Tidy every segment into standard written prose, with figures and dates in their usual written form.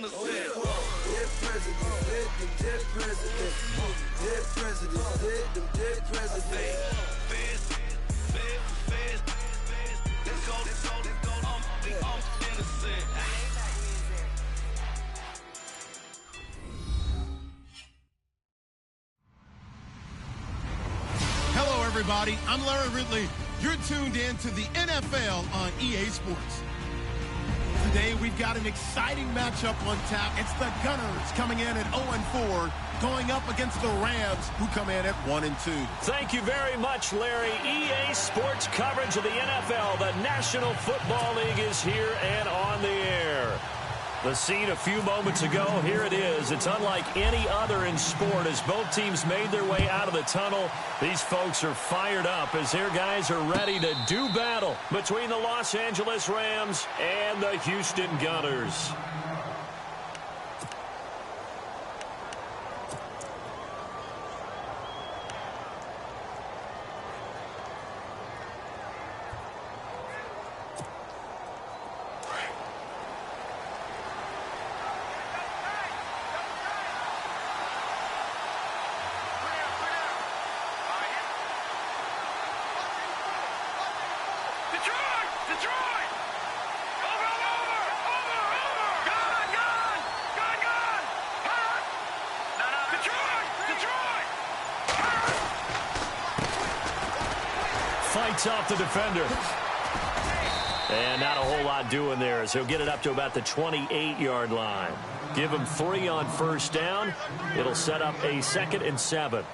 innocent. Dead presidents, dead presidents, dead presidents, dead presidents. Let's go, I'm innocent. Hello, everybody. I'm Larry Ridley. You're tuned in to the NFL on EA Sports. Today, we've got an exciting matchup on tap. It's the Gunners coming in at 0-4, going up against the Rams, who come in at 1-2. Thank you very much, Larry. EA Sports coverage of the NFL. The National Football League is here and on the air. The scene a few moments ago, here it is. It's unlike any other in sport as both teams made their way out of the tunnel. These folks are fired up as their guys are ready to do battle between the Los Angeles Rams and the Houston Gunners. Fights off the defender. And not a whole lot doing there as he'll get it up to about the 28-yard line. Give him 3 on first down. It'll set up a 2nd and 7.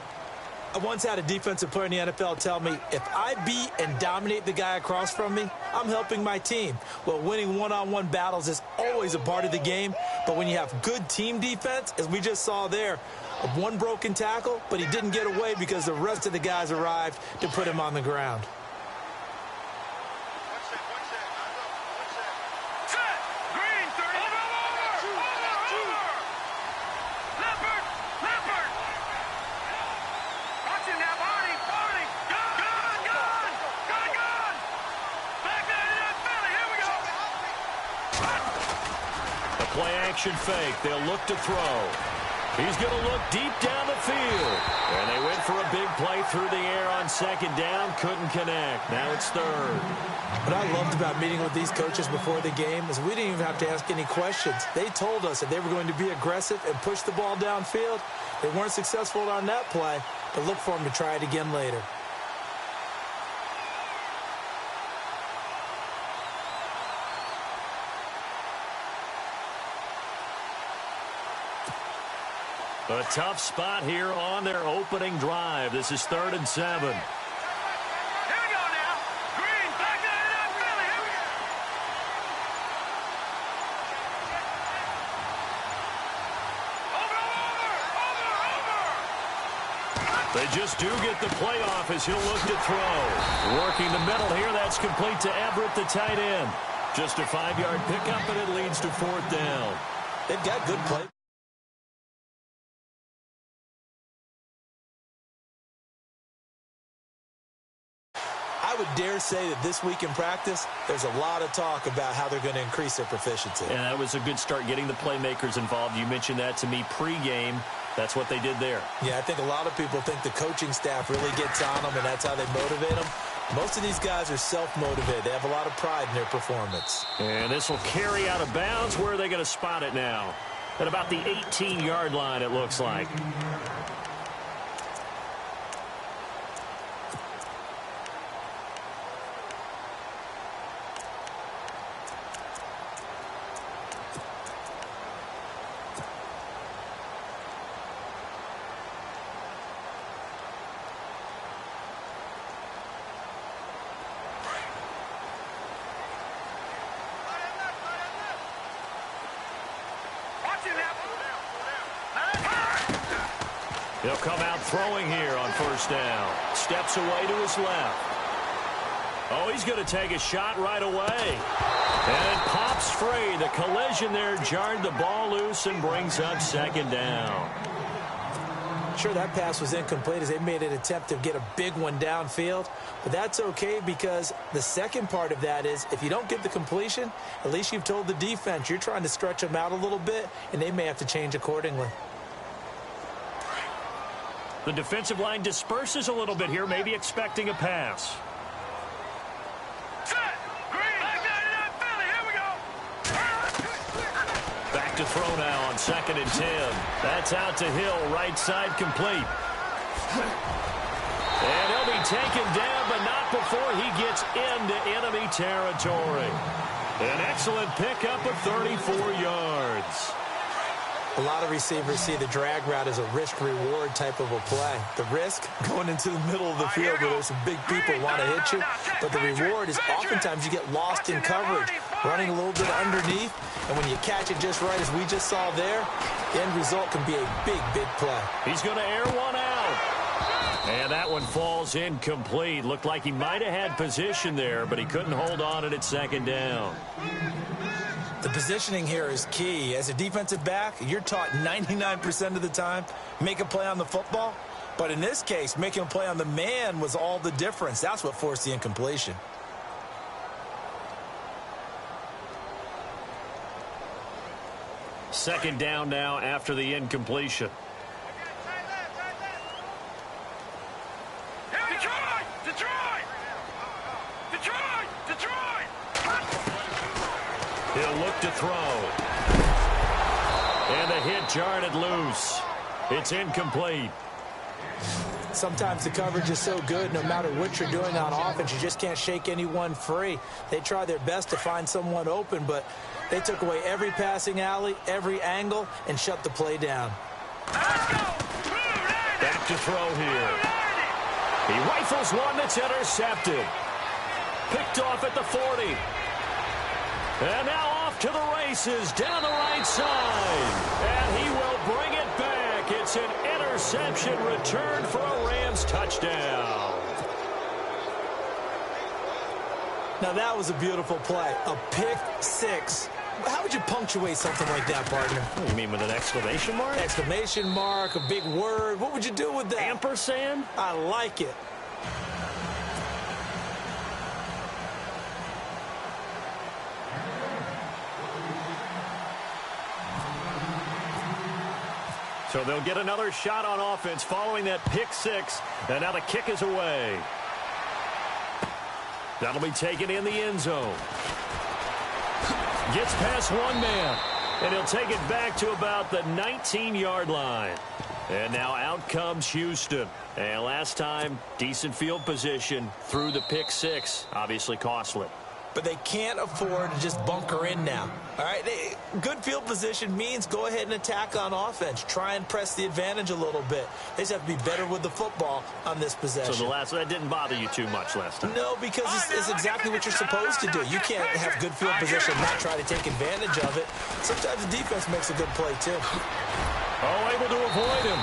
I once had a defensive player in the NFL tell me, if I beat and dominate the guy across from me, I'm helping my team. Well, winning one-on-one battles is always a part of the game, but when you have good team defense, as we just saw there, one broken tackle, but he didn't get away because the rest of the guys arrived to put him on the ground. Play-action fake. They'll look to throw. He's going to look deep down the field. And they went for a big play through the air on 2nd down. Couldn't connect. Now it's 3rd. What I loved about meeting with these coaches before the game is we didn't even have to ask any questions. They told us that they were going to be aggressive and push the ball downfield. They weren't successful on that play, but look for them to try it again later. A tough spot here on their opening drive. This is 3rd and 7. Here we go now. Green, back there in that Philly. Here we go. Over. They just do get the playoff as he'll look to throw. Working the middle here. That's complete to Everett, the tight end. Just a 5-yard pickup, and it leads to 4th down. They've got good play. I would dare say that this week in practice, there's a lot of talk about how they're going to increase their proficiency. And that was a good start getting the playmakers involved. You mentioned that to me pregame. That's what they did there. Yeah, I think a lot of people think the coaching staff really gets on them, and that's how they motivate them. Most of these guys are self-motivated. They have a lot of pride in their performance. And this will carry out of bounds. Where are they going to spot it now? At about the 18-yard line, it looks like. He'll come out throwing here on first down. Steps away to his left. Oh, he's going to take a shot right away. And it pops free. The collision there jarred the ball loose and brings up 2nd down. Sure, that pass was incomplete as they made an attempt to get a big one downfield. But that's okay because the second part of that is if you don't get the completion, at least you've told the defense you're trying to stretch them out a little bit, and they may have to change accordingly. The defensive line disperses a little bit here, maybe expecting a pass. Back to throw now on 2nd and 10. That's out to Hill, right side complete. And he'll be taken down, but not before he gets into enemy territory. An excellent pickup of 34 yards. A lot of receivers see the drag route as a risk-reward type of a play. The risk, going into the middle of the field where there's some big people want to hit you. But the reward is oftentimes you get lost in coverage, running a little bit underneath. And when you catch it just right, as we just saw there, the end result can be a big, big play. He's going to air one out. And that one falls incomplete. Looked like he might have had position there, but he couldn't hold on it at 2nd down. The positioning here is key. As a defensive back, you're taught 99% of the time, make a play on the football. But in this case, making a play on the man was all the difference. That's what forced the incompletion. Second down now after the incompletion. He'll look to throw. And the hit jarred it loose. It's incomplete. Sometimes the coverage is so good, no matter what you're doing on offense, you just can't shake anyone free. They try their best to find someone open, but they took away every passing alley, every angle, and shut the play down. Back to throw here. He rifles one that's intercepted. Picked off at the 40. And now off to the races down the right side. And he will bring it back. It's an interception return for a Rams touchdown. Now that was a beautiful play. A pick six. How would you punctuate something like that, partner? You mean with an exclamation mark? Exclamation mark, a big word. What would you do with that? Ampersand? I like it. So they'll get another shot on offense following that pick six. And now the kick is away. That'll be taken in the end zone. Gets past one man. And he'll take it back to about the 19-yard line. And now out comes Houston. And last time, decent field position through the pick six. Obviously costly. But they can't afford to just bunker in now. All right, good field position means go ahead and attack on offense. Try and press the advantage a little bit. They just have to be better with the football on this possession. So that didn't bother you too much last time? No, because it's exactly what you're supposed to do. You can't have good field position and not try to take advantage of it. Sometimes the defense makes a good play, too. Oh, able to avoid him.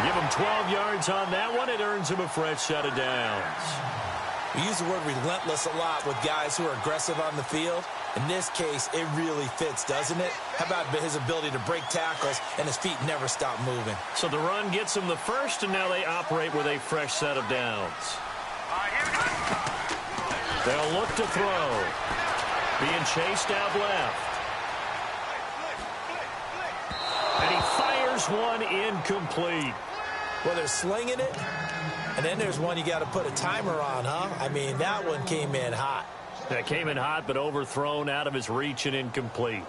Give him 12 yards on that one. It earns him a fresh set of downs. We use the word relentless a lot with guys who are aggressive on the field. In this case, it really fits, doesn't it? How about his ability to break tackles and his feet never stop moving? So the run gets him the first, and now they operate with a fresh set of downs. They'll look to throw. Being chased out left. And he fires one incomplete. Well, they're slinging it. And then there's one you got to put a timer on, huh? I mean, that one came in hot. That came in hot, but overthrown out of his reach and incomplete.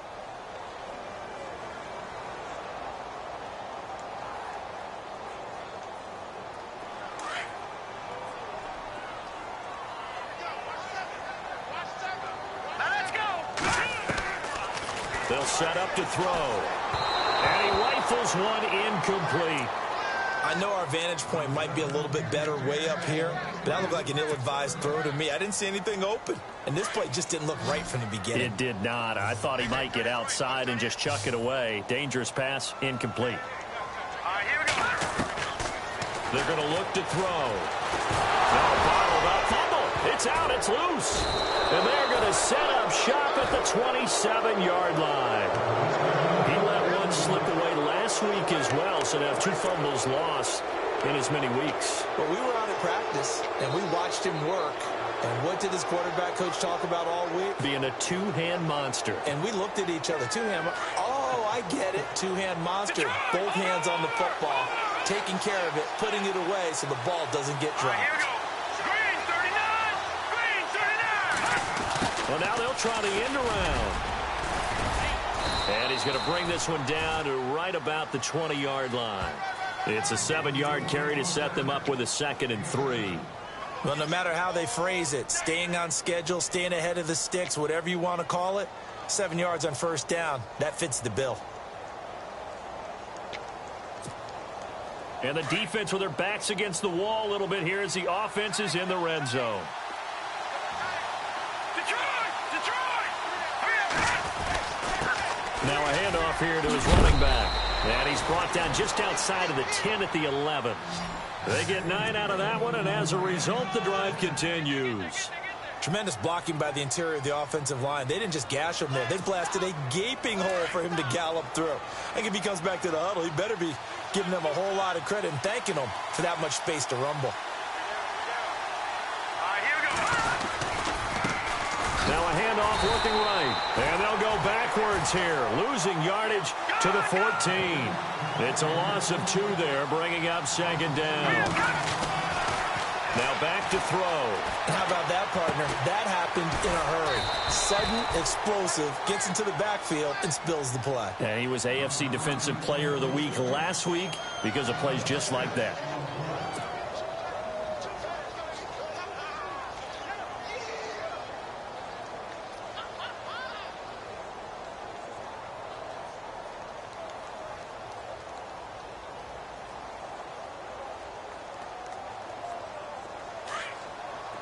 Let's go. They'll set up to throw. And he rifles one incomplete. I know our vantage point might be a little bit better way up here, but that looked like an ill-advised throw to me. I didn't see anything open, and this play just didn't look right from the beginning. It did not. I thought he might get outside and just chuck it away. Dangerous pass, incomplete. All right, here we go. They're going to look to throw. Now bottled up, fumble. It's out, it's loose. And they're going to set up shop at the 27-yard line. He let one slip away last week as well, so to have 2 fumbles lost in as many weeks. Well, we were out at practice, and we watched him work. And what did his quarterback coach talk about all week? Being a two-hand monster. And we looked at each other. Two-hand. Oh, I get it. Two-hand monster. Both hands on the football, taking care of it, putting it away so the ball doesn't get dropped. Here we go. Green 39. Green 39. Well, now they'll try the end around. And he's going to bring this one down to right about the 20-yard line. It's a 7-yard carry to set them up with a 2nd and 3. Well, no matter how they phrase it, staying on schedule, staying ahead of the sticks, whatever you want to call it, 7 yards on first down, that fits the bill. And the defense with their backs against the wall a little bit here as the offense is in the red zone. Detroit! Now a handoff here to his running back. And he's brought down just outside of the 10 at the 11. They get 9 out of that one, and as a result, the drive continues. Tremendous blocking by the interior of the offensive line. They didn't just gash him there. They blasted a gaping hole for him to gallop through. I think if he comes back to the huddle, he better be giving them a whole lot of credit and thanking them for that much space to rumble. Here we go. Now a handoff working right. And they'll go backwards here, losing yardage to the 14. It's a loss of 2 there, bringing up 2nd down. Now back to throw. How about that, partner? That happened in a hurry. Sudden, explosive, gets into the backfield, and spills the play. And he was AFC Defensive Player of the Week last week because of plays just like that.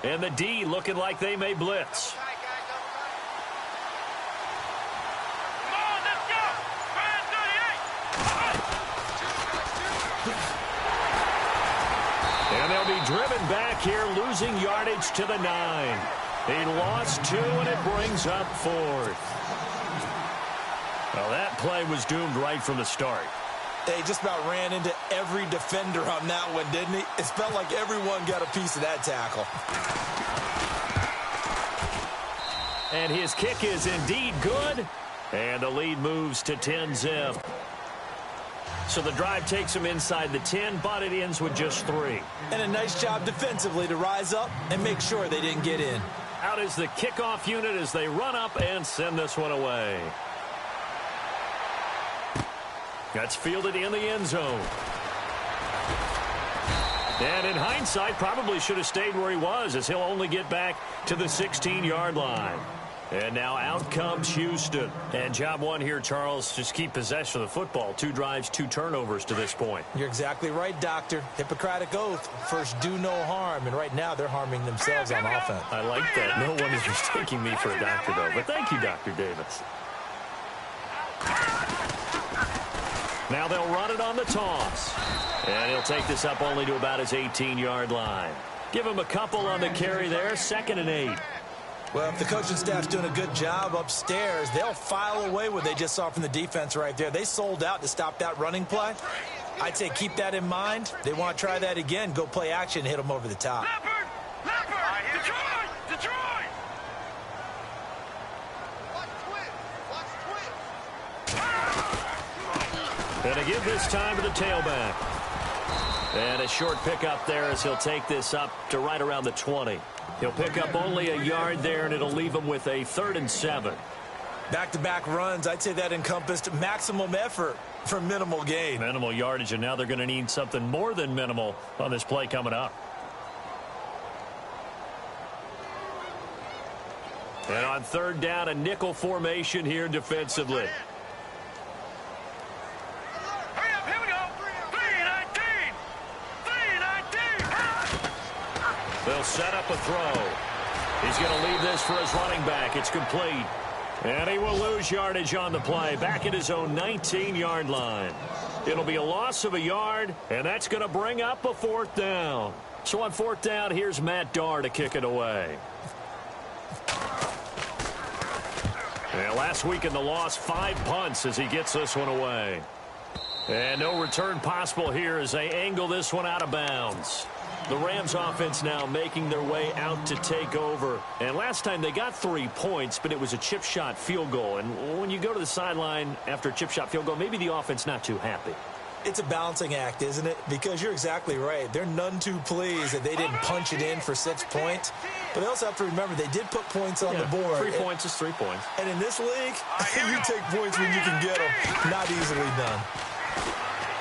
And the D looking like they may blitz. Come on, let's go. Brand 38. And they'll be driven back here, losing yardage to the 9. He lost 2, and it brings up 4th. Well, that play was doomed right from the start. They just about ran into every defender on that one, didn't he? It felt like everyone got a piece of that tackle. And his kick is indeed good. And the lead moves to 10-zip. So the drive takes him inside the 10, but it ends with just 3. And a nice job defensively to rise up and make sure they didn't get in. Out is the kickoff unit as they run up and send this one away. That's fielded in the end zone. And in hindsight, probably should have stayed where he was, as he'll only get back to the 16-yard line. And now out comes Houston. And job one here, Charles, just keep possession of the football. 2 drives, 2 turnovers to this point. You're exactly right, Doctor. Hippocratic oath. First, do no harm. And right now, they're harming themselves on offense. I like that. No one is mistaking me for a doctor, though. But thank you, Dr. Davis. Now they'll run it on the toss. And he'll take this up only to about his 18-yard line. Give him a couple on the carry there, 2nd and 8. Well, if the coaching staff's doing a good job upstairs, they'll file away what they just saw from the defense right there. They sold out to stop that running play. I'd say keep that in mind. They want to try that again. Go play action and hit them over the top. Leopard! Detroit! Detroit! And to give this time to the tailback. And a short pickup there as he'll take this up to right around the 20. He'll pick up only a yard there, and it'll leave him with a 3rd and 7. Back-to-back runs, I'd say that encompassed maximum effort for minimal gain. Minimal yardage, and now they're going to need something more than minimal on this play coming up. And on 3rd down, a nickel formation here defensively. Hurry up, here we go. 319. 319. They'll set up a throw. He's going to leave this for his running back. It's complete. And he will lose yardage on the play, back at his own 19-yard line. It'll be a loss of a yard, and that's going to bring up a 4th down. So on 4th down, here's Matt Darr to kick it away. And last week in the loss, 5 punts as he gets this one away. And no return possible here as they angle this one out of bounds. The Rams offense now making their way out to take over. And last time they got 3 points, but it was a chip shot field goal. And when you go to the sideline after a chip shot field goal, maybe the offense not too happy. It's a balancing act, isn't it? Because you're exactly right. They're none too pleased that they didn't punch it in for 6 points. But they also have to remember they did put points on the board. 3 points is 3 points. And in this league, you take points when you can get them. Not easily done.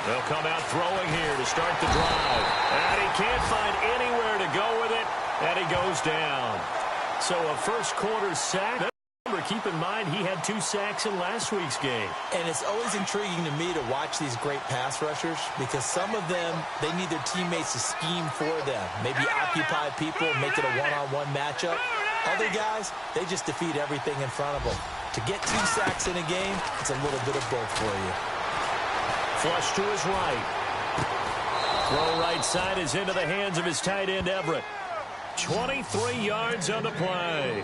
They'll come out throwing here to start the drive. And he can't find anywhere to go with it. And he goes down. So a first quarter sack. Remember, keep in mind he had 2 sacks in last week's game. And it's always intriguing to me to watch these great pass rushers because some of them, they need their teammates to scheme for them. Maybe occupy people, make it a one-on-one matchup. Other guys, they just defeat everything in front of them. To get 2 sacks in a game, it's a little bit of both for you. Flush to his right. Throw right side is into the hands of his tight end, Everett. 23 yards on the play.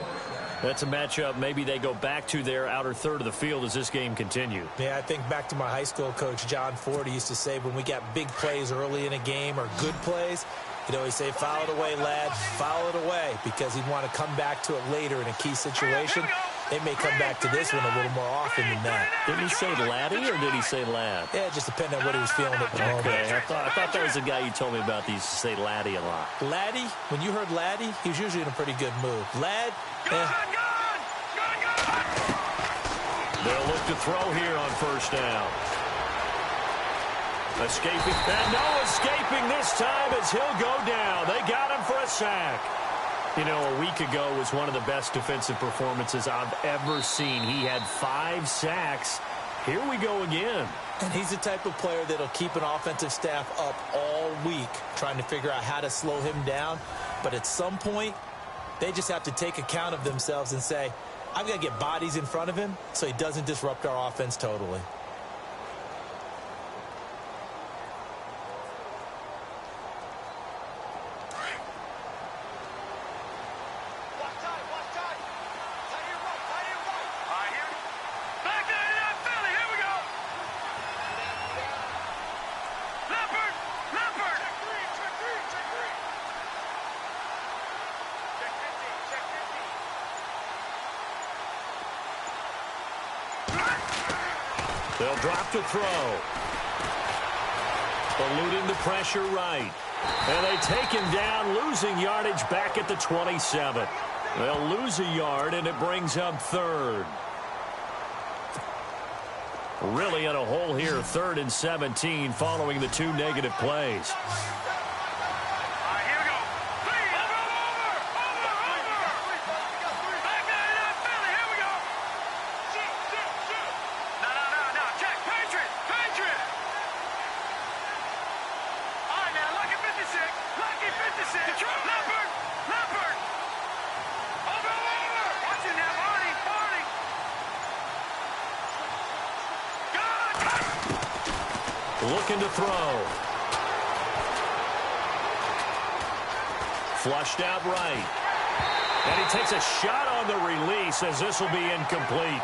That's a matchup maybe they go back to their outer third of the field as this game continues. Yeah, I think back to my high school coach, John Ford. He used to say when we got big plays early in a game or good plays, he'd always say, foul it away, lad, foul it away, because he'd want to come back to it later in a key situation. They may come back to this one a little more often than that. Did he say laddie or did he say lad? Yeah, it just depended on what he was feeling at the moment. Okay, I thought that was the guy you told me about. He used to say laddie a lot. Laddie, when you heard laddie, he was usually in a pretty good mood. Lad, They'll look to throw here on first down. Escaping, and no escaping this time as he'll go down. They got him for a sack. You know, a week ago was one of the best defensive performances I've ever seen. He had 5 sacks. Here we go again. And he's the type of player that'll keep an offensive staff up all week trying to figure out how to slow him down. But at some point, they just have to take account of themselves and say, I've got to get bodies in front of him so he doesn't disrupt our offense totally. They'll drop to throw. Eluding the pressure right. And they take him down, losing yardage back at the 27. They'll lose a yard, and it brings up third. Really in a hole here, 3rd and 17, following the 2 negative plays. Looking to throw. Flushed out right. And he takes a shot on the release as this will be incomplete.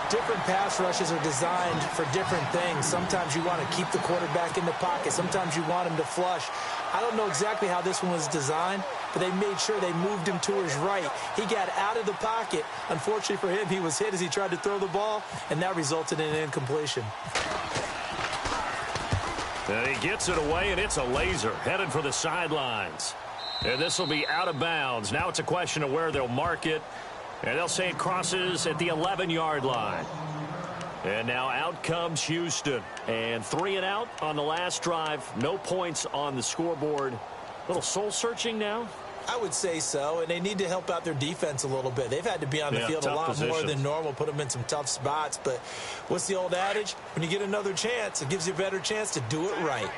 Different pass rushes are designed for different things. Sometimes you want to keep the quarterback in the pocket. Sometimes you want him to flush. I don't know exactly how this one was designed, but they made sure they moved him to his right. He got out of the pocket. Unfortunately for him, he was hit as he tried to throw the ball, and that resulted in an incompletion. And he gets it away, and it's a laser headed for the sidelines. And this will be out of bounds. Now it's a question of where they'll mark it. And they'll say it crosses at the 11-yard line. And now out comes Houston. And 3 and out on the last drive. No points on the scoreboard. A little soul-searching now. I would say so, and they need to help out their defense a little bit. They've had to be on the field a lot more than normal, put them in some tough spots. But what's the old adage? When you get another chance, it gives you a better chance to do it right.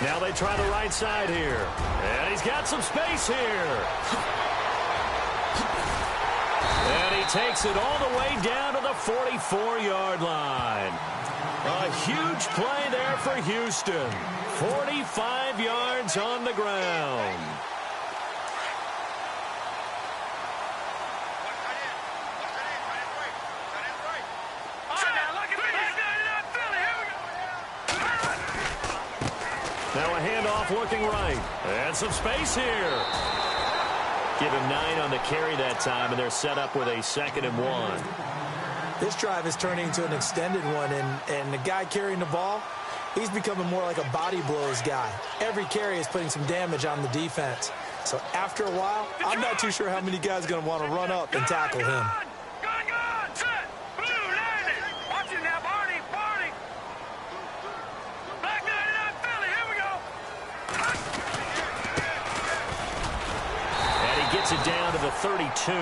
Now they try the right side here. And he's got some space here. And he takes it all the way down to the 44-yard line. A huge play there for Houston. 45 yards on the ground. off looking right. And some space here. Give him 9 on the carry that time, and they're set up with a 2nd and 1. This drive is turning into an extended one, and the guy carrying the ball, he's becoming more like a body blows guy. Every carry is putting some damage on the defense. So after a while, I'm not too sure how many guys are going to want to run up and tackle him. Gun, set, blue, landing. Watch it now, Barney. Back 99 Philly, here we go. And he gets it down to the 32.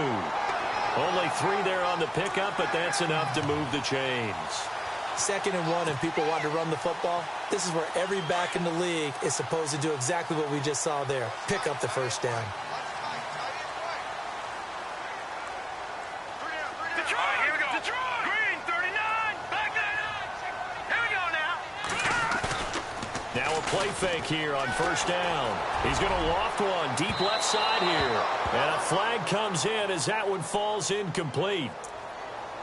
Only 3 there on the pickup, but that's enough to move the chains. 2nd and 1 and people want to run the football. This is where every back in the league is supposed to do exactly what we just saw there. Pick up the first down. Detroit, here we go. Detroit. Green, 39. Back 99. Here we go now. Now a play fake here on first down. He's going to loft one deep left side here. And a flag comes in as that one falls incomplete.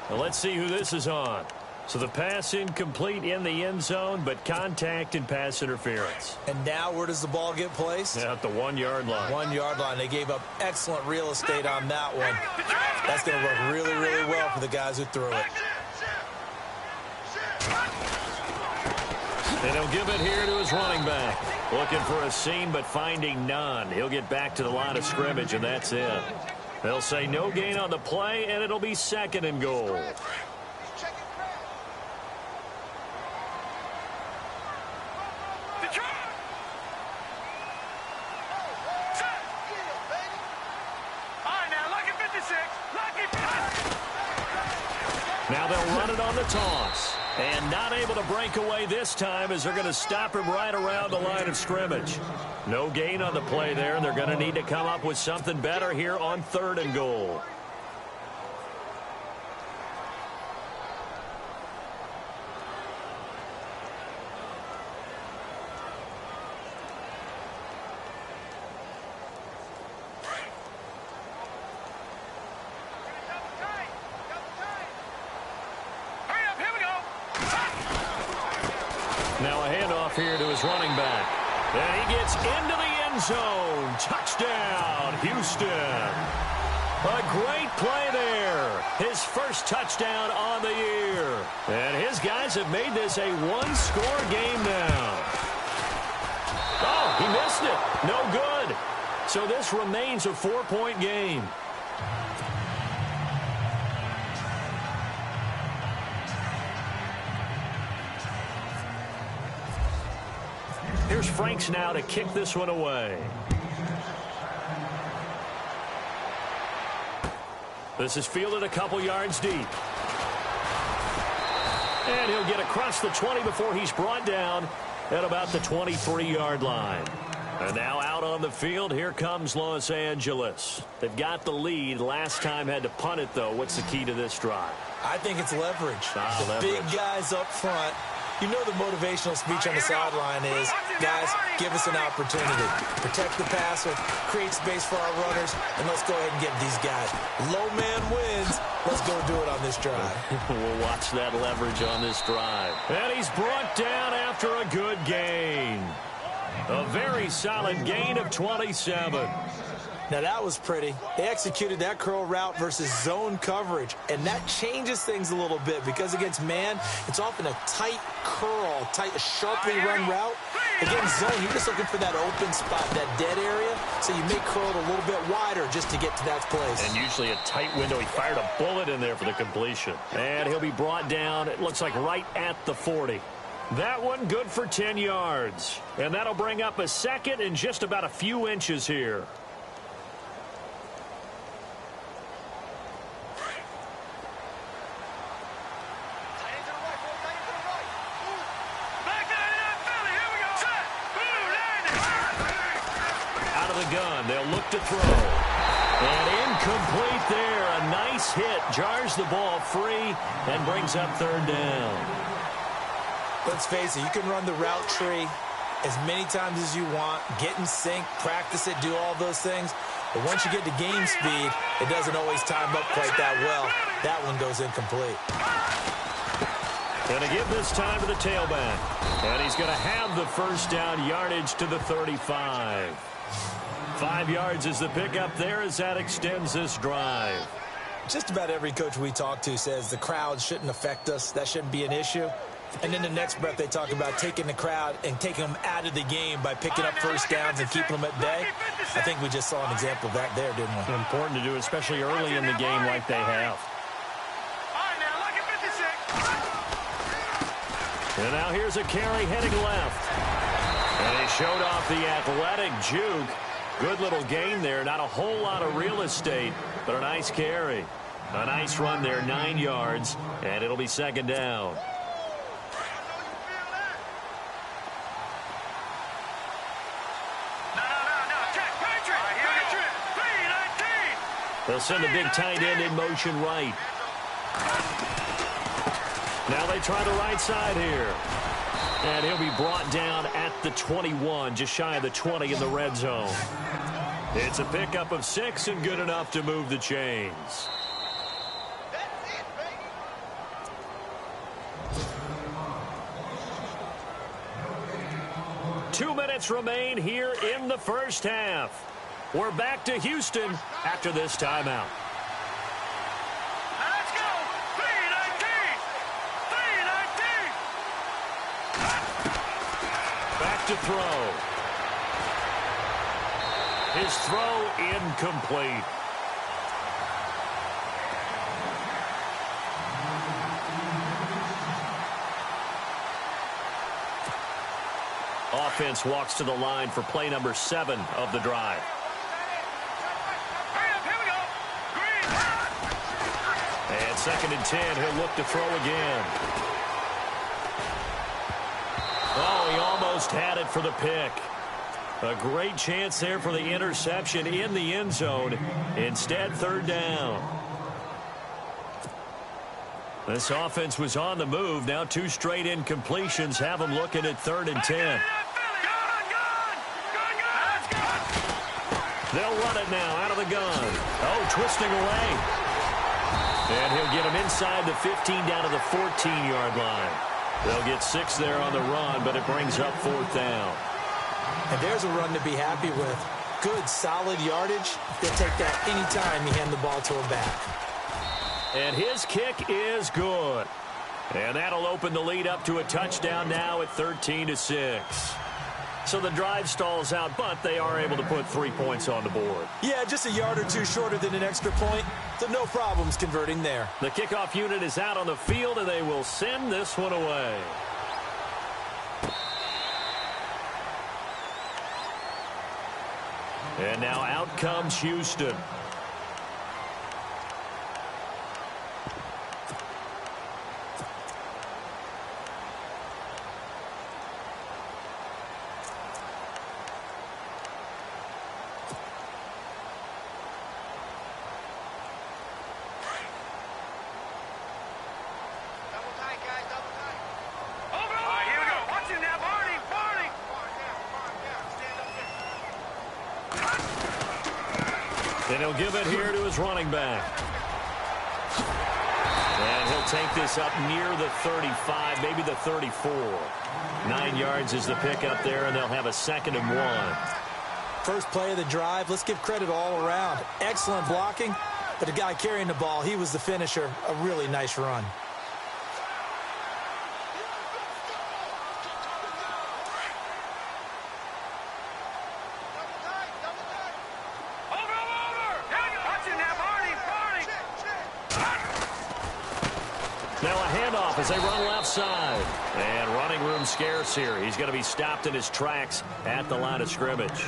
Now let's see who this is on. So the pass incomplete in the end zone, but contact and pass interference. And now where does the ball get placed? At the 1-yard line. 1-yard line. They gave up excellent real estate on that one. That's going to work really, really well for the guys who threw it. And he'll give it here to his running back. Looking for a seam, but finding none. He'll get back to the line of scrimmage, and that's it. They'll say no gain on the play, and it'll be 2nd and goal. Now they'll run it on the toss. And not able to break away this time as they're going to stop him right around the line of scrimmage. No gain on the play there. They're going to need to come up with something better here on 3rd and goal. Now a handoff here to his running back. And he gets into the end zone. Touchdown, Houston. A great play there. His first touchdown on the year. And his guys have made this a 1-score game now. Oh, he missed it. No good. So this remains a 4-point game. Here's Franks now to kick this one away. This is fielded a couple yards deep. And he'll get across the 20 before he's brought down at about the 23-yard line. And now out on the field, here comes Los Angeles. They've got the lead. Last time had to punt it, though. What's the key to this drive? I think it's leverage. Leverage. Big guys up front. You know the motivational speech on the sideline is, guys, give us an opportunity. Protect the passer, create space for our runners, and let's go ahead and get these guys. Low man wins. Let's go do it on this drive. We'll watch that leverage on this drive. And he's brought down after a good gain. A very solid gain of 27. Now, that was pretty. They executed that curl route versus zone coverage, and that changes things a little bit because against man, it's often a tight curl, sharply run route. Against zone, you're just looking for that open spot, that dead area, so you may curl it a little bit wider just to get to that place. And usually a tight window. He fired a bullet in there for the completion. And he'll be brought down, it looks like right at the 40. That one good for 10 yards. And that'll bring up a 2nd and just about a few inches here. Gun. They'll look to throw. And incomplete there. A nice hit. Jars the ball free and brings up 3rd down. Let's face it, you can run the route tree as many times as you want, get in sync, practice it, do all those things. But once you get to game speed, it doesn't always time up quite that well. That one goes incomplete. Going to give this time to the tailback. And he's going to have the first down, yardage to the 35. 5 yards is the pickup there as that extends this drive. Just about every coach we talk to says the crowd shouldn't affect us. That shouldn't be an issue. And then the next breath they talk about taking the crowd and taking them out of the game by picking up first downs and keeping them at bay. I think we just saw an example of that there, didn't we? Important to do, especially early in the game like they have. And now here's a carry heading left. And he showed off the athletic juke. Good little gain there. Not a whole lot of real estate, but a nice carry. A nice run there, 9 yards, and it'll be second down. They'll send the big tight end in motion right. Now they try the right side here. And he'll be brought down at the 21, just shy of the 20 in the red zone. It's a pickup of 6 and good enough to move the chains. 2 minutes remain here in the first half. We're back to Houston after this timeout. Let's go! 3-19! 3-19! Back to throw. His throw incomplete. Offense walks to the line for play number 7 of the drive. And 2nd and 10, he'll look to throw again. Oh, he almost had it for the pick. A great chance there for the interception in the end zone. Instead, 3rd down. This offense was on the move. Now 2 straight incompletions have them looking at 3rd and 10. They'll run it now out of the gun. Oh, twisting away. And he'll get him inside the 15 down to the 14-yard line. They'll get 6 there on the run, but it brings up 4th down. And there's a run to be happy with. Good, solid yardage. They'll take that anytime you hand the ball to him back. And his kick is good. And that'll open the lead up to a touchdown now at 13-6. So the drive stalls out, but they are able to put 3 points on the board. Yeah, just a yard or 2 shorter than an extra point, so no problems converting there. The kickoff unit is out on the field, and they will send this one away. And now out comes Houston. And he'll give it here to his running back. And he'll take this up near the 35, maybe the 34. 9 yards is the pickup there, and they'll have a 2nd and 1. First play of the drive, let's give credit all around. Excellent blocking, but the guy carrying the ball, he was the finisher. A really nice run. Now a handoff as they run left side. And running room scarce here. He's going to be stopped in his tracks at the line of scrimmage.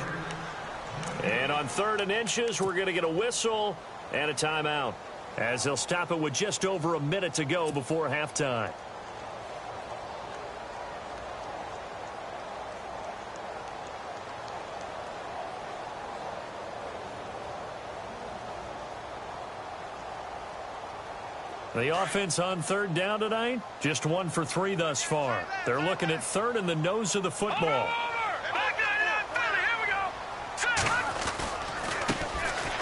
And on 3rd and inches, we're going to get a whistle and a timeout, as they'll stop it with just over a minute to go before halftime. The offense on 3rd down tonight, just 1 for 3 thus far. They're looking at 3rd in the nose of the football.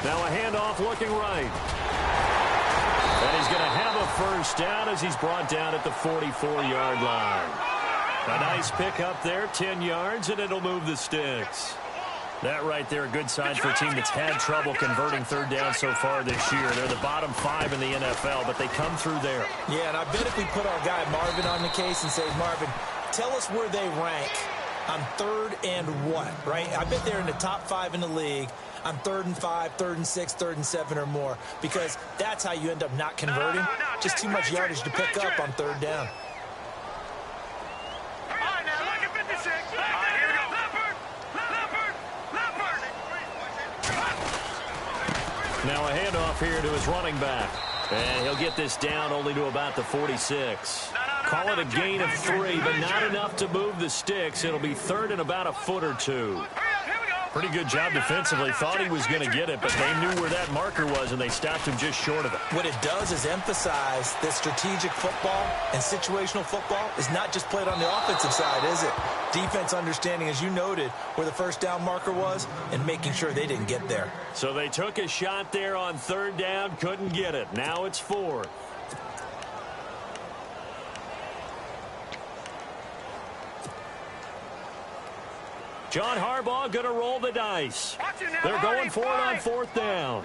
Now a handoff looking right. And he's going to have a first down as he's brought down at the 44-yard line. A nice pick up there, 10 yards, and it'll move the sticks. That right there, a good sign for a team that's had trouble converting third down so far this year. They're the bottom 5 in the NFL, but they come through there. Yeah, and I bet if we put our guy Marvin on the case and say, Marvin, tell us where they rank on 3rd and what, right? I bet they're in the top 5 in the league on 3rd and 5, 3rd and 6, 3rd and 7 or more, because that's how you end up not converting. Just too much yardage to pick up on 3rd down. Now a handoff here to his running back. And he'll get this down only to about the 46. Call it a gain of 3, but not enough to move the sticks. It'll be 3rd and about a foot or 2. Pretty good job defensively. Thought he was going to get it, but they knew where that marker was, and they stopped him just short of it. What it does is emphasize that strategic football and situational football is not just played on the offensive side, is it? Defense understanding, as you noted, where the first down marker was and making sure they didn't get there. So they took a shot there on 3rd down, couldn't get it. Now it's 4th. John Harbaugh going to roll the dice. They're going for it on 4th down.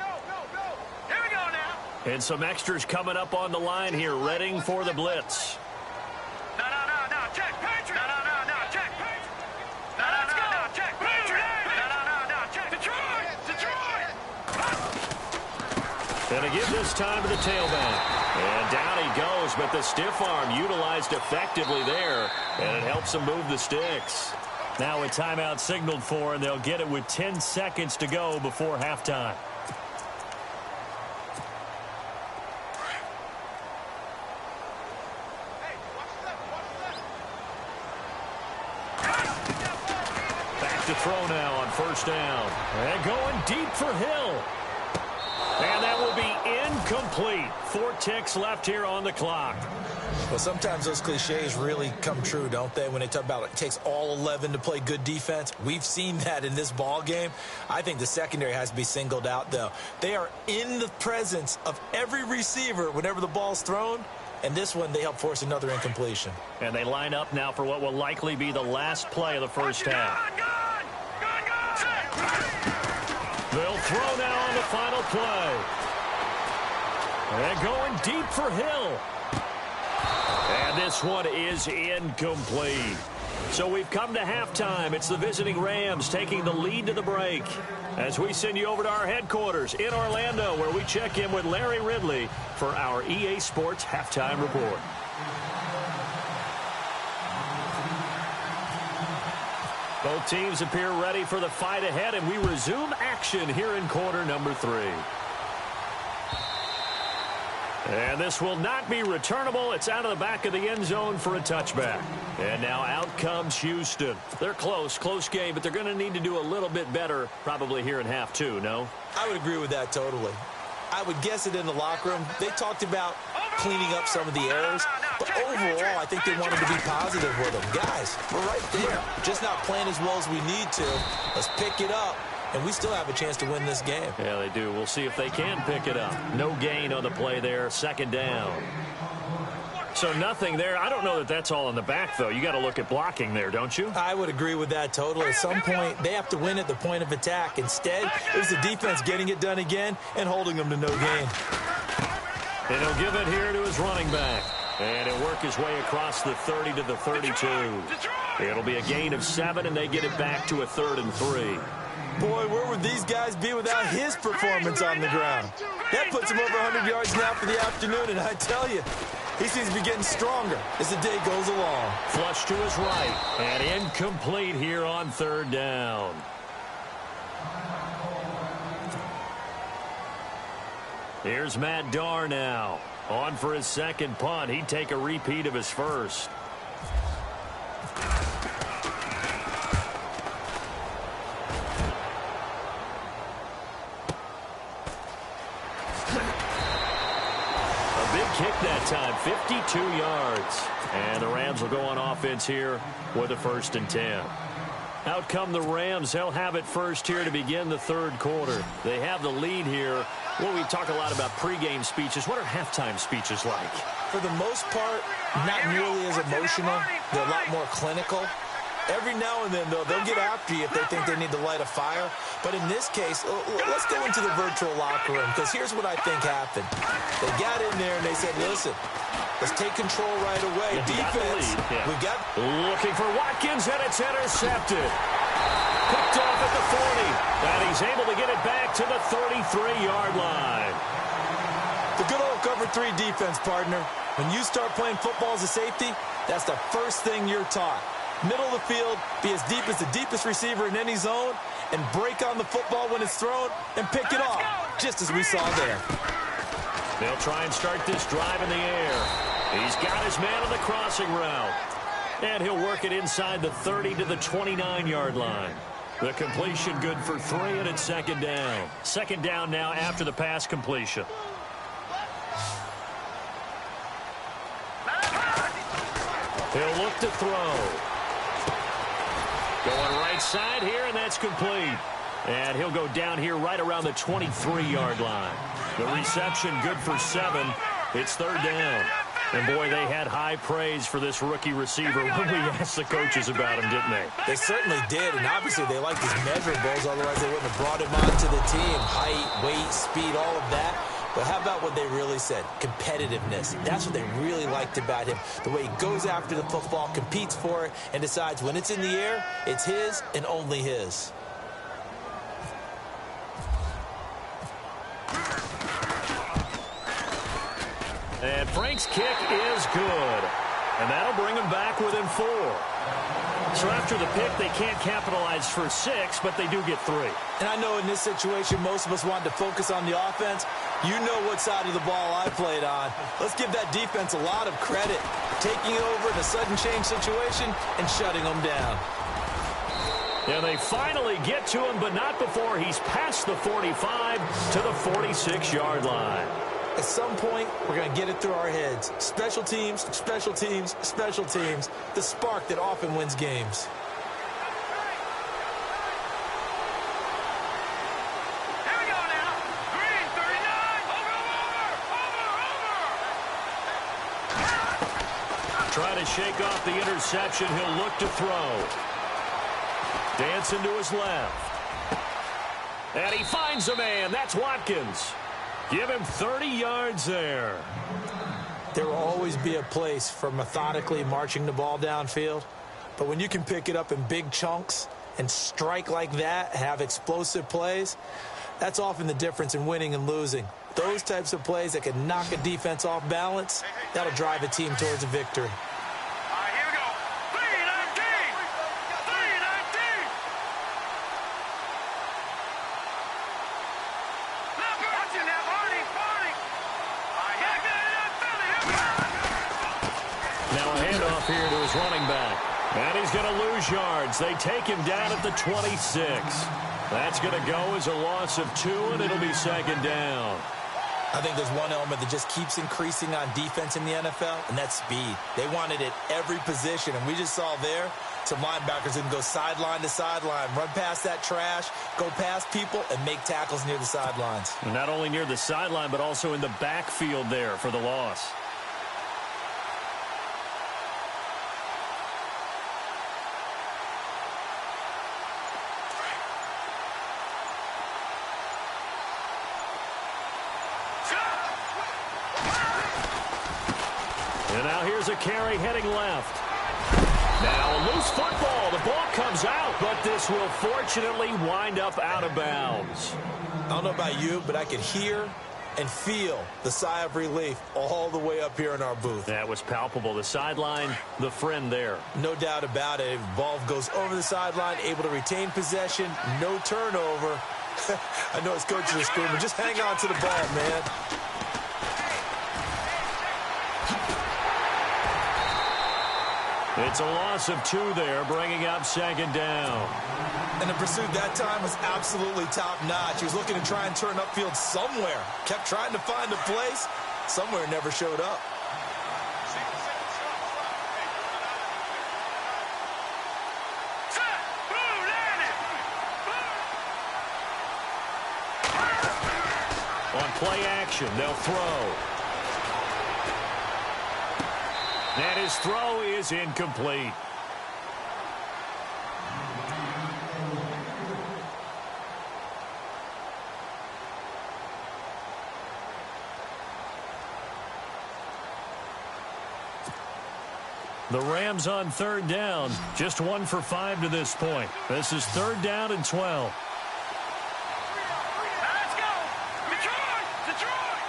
Here we go now. And some extras coming up on the line here, readying for the blitz. No, check, Patriot. No, check, Patriot. No, check, Patriot. No, check, Detroit. And a give this time to the tailback. And down he goes, but the stiff arm utilized effectively there, and it helps him move the sticks. Now a timeout signaled for, and they'll get it with 10 seconds to go before halftime. Back to throw now on 1st down. And going deep for Hill. And that will be incomplete. 4 ticks left here on the clock. Well, sometimes those cliches really come true, don't they, when they talk about it takes all 11 to play good defense. We've seen that in this ball game. I think the secondary has to be singled out, though. They are in the presence of every receiver whenever the ball's thrown, and this one they help force another incompletion. And they line up now for what will likely be the last play of the first half. They'll throw now on the final play. And going deep for Hill. And this one is incomplete. So we've come to halftime. It's the visiting Rams taking the lead to the break as we send you over to our headquarters in Orlando, where we check in with Larry Ridley for our EA Sports Halftime Report. Both teams appear ready for the fight ahead, and we resume action here in quarter number 3. And this will not be returnable. It's out of the back of the end zone for a touchback. And now out comes Houston. They're close game, but they're going to need to do a little bit better probably here in half 2, no? I would agree with that totally. I would guess it in the locker room. They talked about cleaning up some of the errors, but overall, I think they wanted to be positive with them. Guys, we're right there. Just not playing as well as we need to. Let's pick it up, and we still have a chance to win this game. Yeah, they do. We'll see if they can pick it up. No gain on the play there, 2nd down. So nothing there. I don't know that that's all in the back, though. You got to look at blocking there, don't you? I would agree with that totally. At some point, they have to win at the point of attack. Instead, it was the defense getting it done again and holding them to no gain. And he'll give it here to his running back. And he'll work his way across the 30 to the 32. It'll be a gain of 7, and they get it back to a 3rd and 3. Boy, where would these guys be without his performance on the ground? That puts him over 100 yards now for the afternoon, and I tell you, he seems to be getting stronger as the day goes along. Flush to his right, and incomplete here on 3rd down. Here's Matt Darr now. On for his 2nd punt. He'd take a repeat of his first. Kick that time, 52 yards. And the Rams will go on offense here with a 1st and 10. Out come the Rams. They'll have it first here to begin the third quarter. They have the lead here. Well, we talk a lot about pregame speeches. What are halftime speeches like? For the most part, not nearly as emotional. They're a lot more clinical. Every now and then, though, they'll get after you if they think they need to light a fire. But in this case, let's go into the virtual locker room, because here's what I think happened. They got in there and they said, listen, let's take control right away. Defense, we've got... Looking for Watkins, and it's intercepted. Picked off at the 40, and he's able to get it back to the 33-yard line. The good old cover 3 defense, partner. When you start playing football as a safety, that's the first thing you're taught. Middle of the field, be as deep as the deepest receiver in any zone, and break on the football when it's thrown and pick it off, just as we saw there. They'll try and start this drive in the air. He's got his man on the crossing route. And he'll work it inside the 30 to the 29-yard line. The completion good for 3, and it's second down. Second down now after the pass completion. He'll look to throw. Going right side here, and that's complete. And he'll go down here right around the 23-yard line. The reception good for 7. It's third down. And, boy, they had high praise for this rookie receiver when we asked the coaches about him, didn't they? They certainly did, and obviously they liked his measurables, otherwise they wouldn't have brought him onto the team. Height, weight, speed, all of that. But how about what they really said? Competitiveness. That's what they really liked about him. The way he goes after the football, competes for it, and decides when it's in the air, it's his and only his. And Frank's kick is good. And that'll bring him back within 4. So after the pick, they can't capitalize for 6, but they do get 3. And I know in this situation, most of us wanted to focus on the offense. You know what side of the ball I played on. Let's give that defense a lot of credit. Taking over in a sudden change situation and shutting them down. And they finally get to him, but not before he's past the 45 to the 46-yard line. At some point, we're going to get it through our heads. Special teams, special teams, special teams. The spark that often wins games. Here we go now. Green, 39. Over. Try to shake off the interception. He'll look to throw. Dancing to his left. And he finds a man. That's Watkins. Give him 30 yards there. There will always be a place for methodically marching the ball downfield. But when you can pick it up in big chunks and strike like that, have explosive plays, that's often the difference in winning and losing. Those types of plays that can knock a defense off balance, that'll drive a team towards a victory. All right, here we go. 319. 319. Watch it now, Barney. Barney. All right, back it up, Philly. Here we go. Now a handoff here to his running back. And he's going to lose yards. They take him down at the 26. That's going to go as a loss of 2, and it'll be second down. I think there's one element that just keeps increasing on defense in the NFL, and that's speed. They want it at every position, and we just saw there some linebackers that can go sideline to sideline, run past that trash, go past people, and make tackles near the sidelines. And not only near the sideline, but also in the backfield there for the loss. And now here's a carry heading left. Now a loose football. The ball comes out, but this will fortunately wind up out of bounds. I don't know about you, but I could hear and feel the sigh of relief all the way up here in our booth. That was palpable. The sideline, the friend there. No doubt about it. Ball goes over the sideline, able to retain possession, no turnover. I know his coaches are screaming, just hang on to the ball, man. It's a loss of 2 there, bringing up second down. And the pursuit that time was absolutely top-notch. He was looking to try and turn upfield somewhere. Kept trying to find a place. Somewhere never showed up. Set. Boom. play action. They'll throw. And his throw is incomplete. The Rams on third down, just 1 for 5 to this point. This is third down and 12. Let's go! Detroit! Detroit!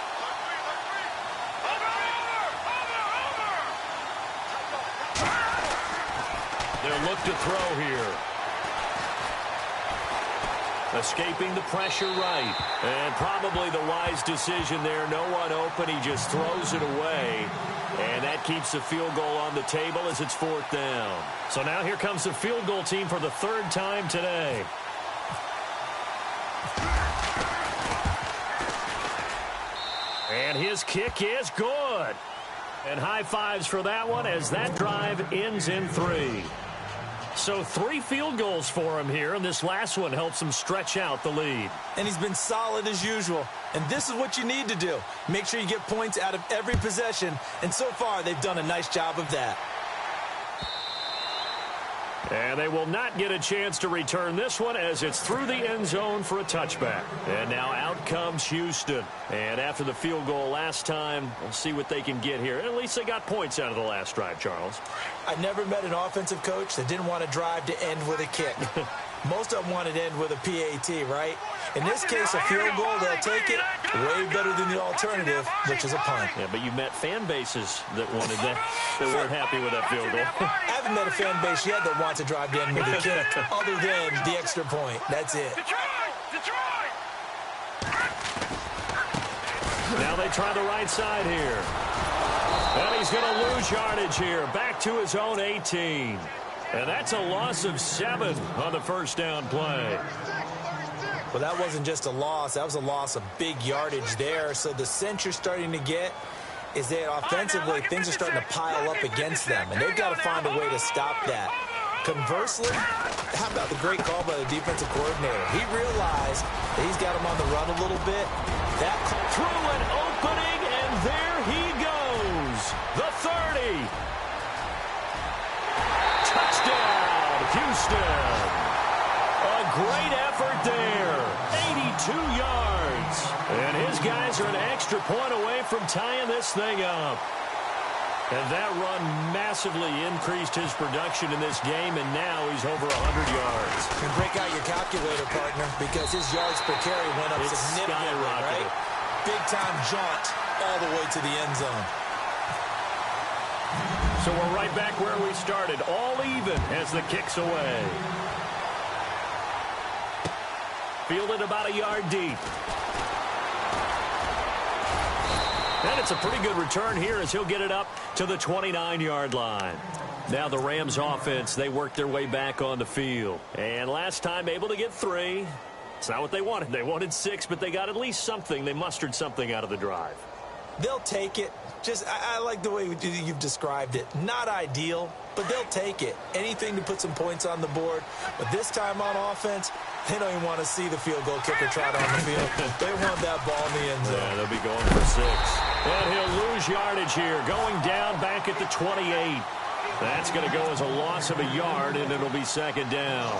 Over! They'll look to throw here. Escaping the pressure right. And probably the wise decision there. No one open. He just throws it away. And that keeps the field goal on the table as it's fourth down. So now here comes the field goal team for the third time today. And his kick is good. And high fives for that one as that drive ends in 3. So 3 field goals for him here, and this last one helps him stretch out the lead. And he's been solid as usual. And this is what you need to do. Make sure you get points out of every possession. And so far, they've done a nice job of that. And they will not get a chance to return this one as it's through the end zone for a touchback. And now out comes Houston. And after the field goal last time, we'll see what they can get here. At least they got points out of the last drive, Charles. I never met an offensive coach that didn't want to drive to end with a kick. Most of them wanted to end with a PAT, right? In this case, a field goal, they'll take it way better than the alternative, which is a punt. Yeah, but you met fan bases that wanted that, that weren't happy with that field goal. I haven't met a fan base yet that wants to drive to end with a kick, other than the extra point. That's it. Detroit! Detroit! Now they try the right side here. And he's going to lose yardage here. Back to his own 18. And that's a loss of 7 on the first down play. Well, that wasn't just a loss. That was a loss of big yardage there. So the sense you're starting to get is that offensively things are starting to pile up against them. And they've got to find a way to stop that. Conversely, how about the great call by the defensive coordinator? He realized that he's got him on the run a little bit. That call through an opening, and there he goes. The 30. Touchdown, Houston. A great effort there. 82 yards. And his guys are an extra point away from tying this thing up. And that run massively increased his production in this game, and now he's over 100 yards. And break out your calculator, partner, because his yards per carry went up significantly, right? Big-time jaunt all the way to the end zone. So we're right back where we started, all even as the kick's away. Fielded about a yard deep. And it's a pretty good return here as he'll get it up to the 29-yard line. Now the Rams offense, they worked their way back on the field. And last time able to get 3. It's not what they wanted. They wanted 6, but they got at least something. They mustered something out of the drive. They'll take it. I like the way you've described it. Not ideal, but they'll take it. Anything to put some points on the board. But this time on offense, they don't even want to see the field goal kicker trot on the field. They want that ball in the end zone. Yeah, they'll be going for 6. And he'll lose yardage here, going down back at the 28. That's going to go as a loss of a yard, and it'll be second down.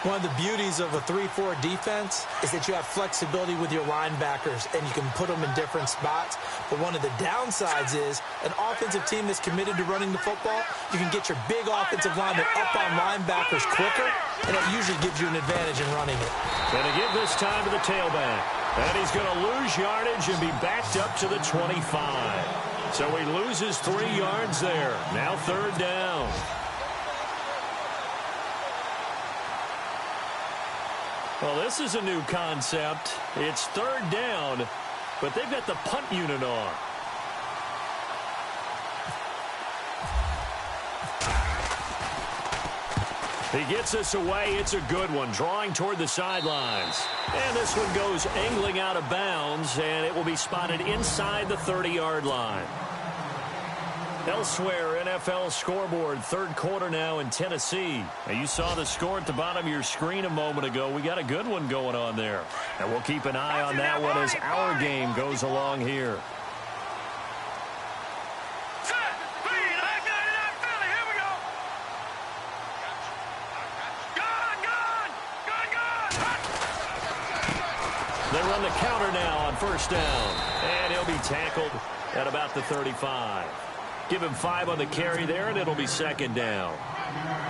One of the beauties of a 3-4 defense is that you have flexibility with your linebackers, and you can put them in different spots. But one of the downsides is an offensive team that's committed to running the football, you can get your big offensive linemen up on linebackers quicker, and it usually gives you an advantage in running it. Going to give this time to the tailback. And he's going to lose yardage and be backed up to the 25. So he loses 3 yards there. Now third down. Well, this is a new concept. It's third down, but they've got the punt unit on. He gets this away. It's a good one, drawing toward the sidelines. And this one goes angling out of bounds, and it will be spotted inside the 30-yard line. Elsewhere, NFL scoreboard, third quarter now in Tennessee. Now, you saw the score at the bottom of your screen a moment ago. We got a good one going on there. And we'll keep an eye on that one as our game goes along here. They run the counter now on first down. And he'll be tackled at about the 35. Give him 5 on the carry there, and it'll be second down.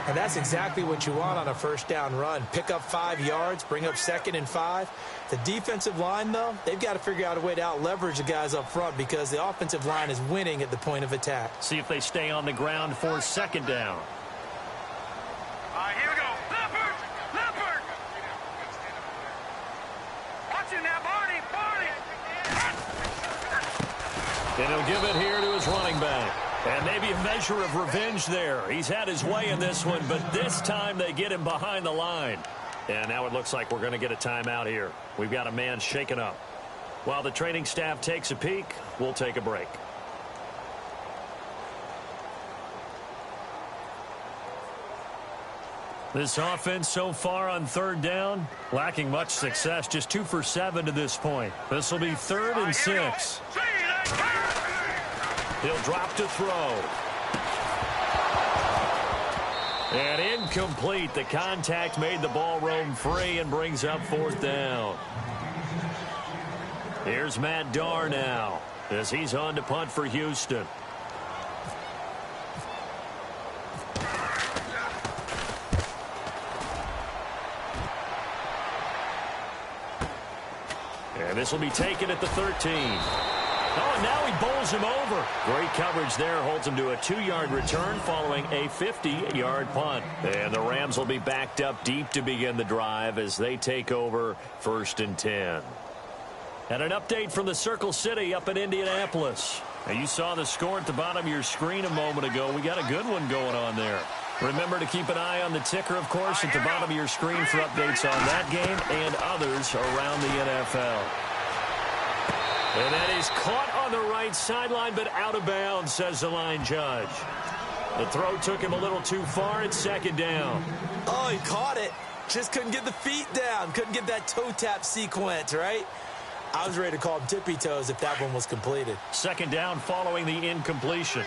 And that's exactly what you want on a first down run. Pick up 5 yards, bring up 2nd and 5. The defensive line, though, they've got to figure out a way to out-leverage the guys up front because the offensive line is winning at the point of attack. See if they stay on the ground for second down. All right, here we go. Leopard! Leopard! Watch it now, Barney! Barney! And he'll give it here to his running back. And maybe a measure of revenge there. He's had his way in this one, but this time they get him behind the line. And now it looks like we're going to get a timeout here. We've got a man shaken up. While the training staff takes a peek, we'll take a break. This offense so far on third down, lacking much success, just 2 for 7 to this point. This will be 3rd and 6. He'll drop to throw. And incomplete. The contact made the ball roam free and brings up 4th down. Here's Matt Darr now as he's on to punt for Houston. And this will be taken at the 13. Oh, and now he bowls him over. Great coverage there. Holds him to a 2-yard return following a 50-yard punt. And the Rams will be backed up deep to begin the drive as they take over 1st and 10. And an update from the Circle City up in Indianapolis. Now, you saw the score at the bottom of your screen a moment ago. We got a good one going on there. Remember to keep an eye on the ticker, of course, at the bottom of your screen for updates on that game and others around the NFL. And that is caught on the right sideline, but out of bounds, says the line judge. The throw took him a little too far. It's 2nd down. Oh, he caught it. Just couldn't get the feet down. Couldn't get that toe tap sequence, right? I was ready to call him tippy toes if that one was completed. 2nd down following the incompletion.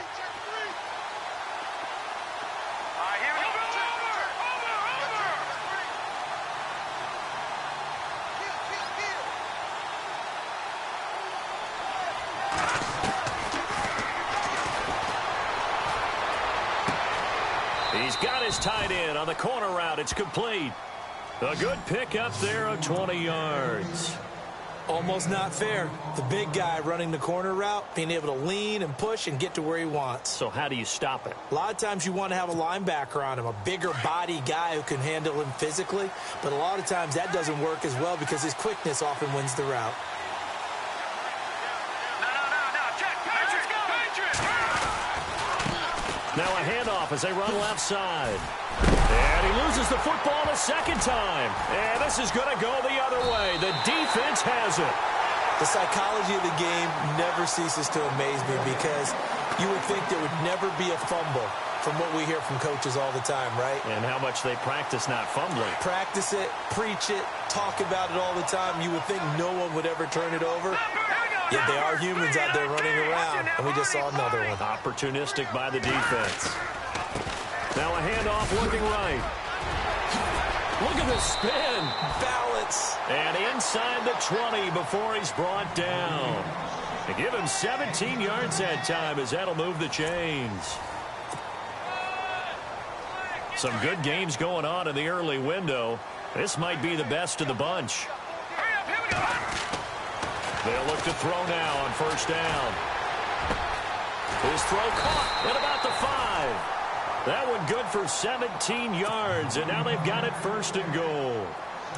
He's got his tight end on the corner route. It's complete. A good pick up there of 20 yards. Almost not fair. The big guy running the corner route, being able to lean and push and get to where he wants. So how do you stop it? A lot of times you want to have a linebacker on him, a bigger body guy who can handle him physically. But a lot of times that doesn't work as well because his quickness often wins the route. Now a handoff as they run left side. And he loses the football a 2nd time. And this is going to go the other way. The defense has it. The psychology of the game never ceases to amaze me because you would think there would never be a fumble from what we hear from coaches all the time, right? And how much they practice not fumbling. Practice it, preach it, talk about it all the time. You would think no one would ever turn it over. Yet they are humans out there running around, and we just saw another one. Opportunistic by the defense. Now a handoff looking right. Look at the spin. Balance. And inside the 20 before he's brought down. They give him 17 yards that time as that'll move the chains. Some good games going on in the early window. This might be the best of the bunch. They'll look to throw now on first down. His throw caught at about the 5. That one good for 17 yards, and now they've got it 1st and goal.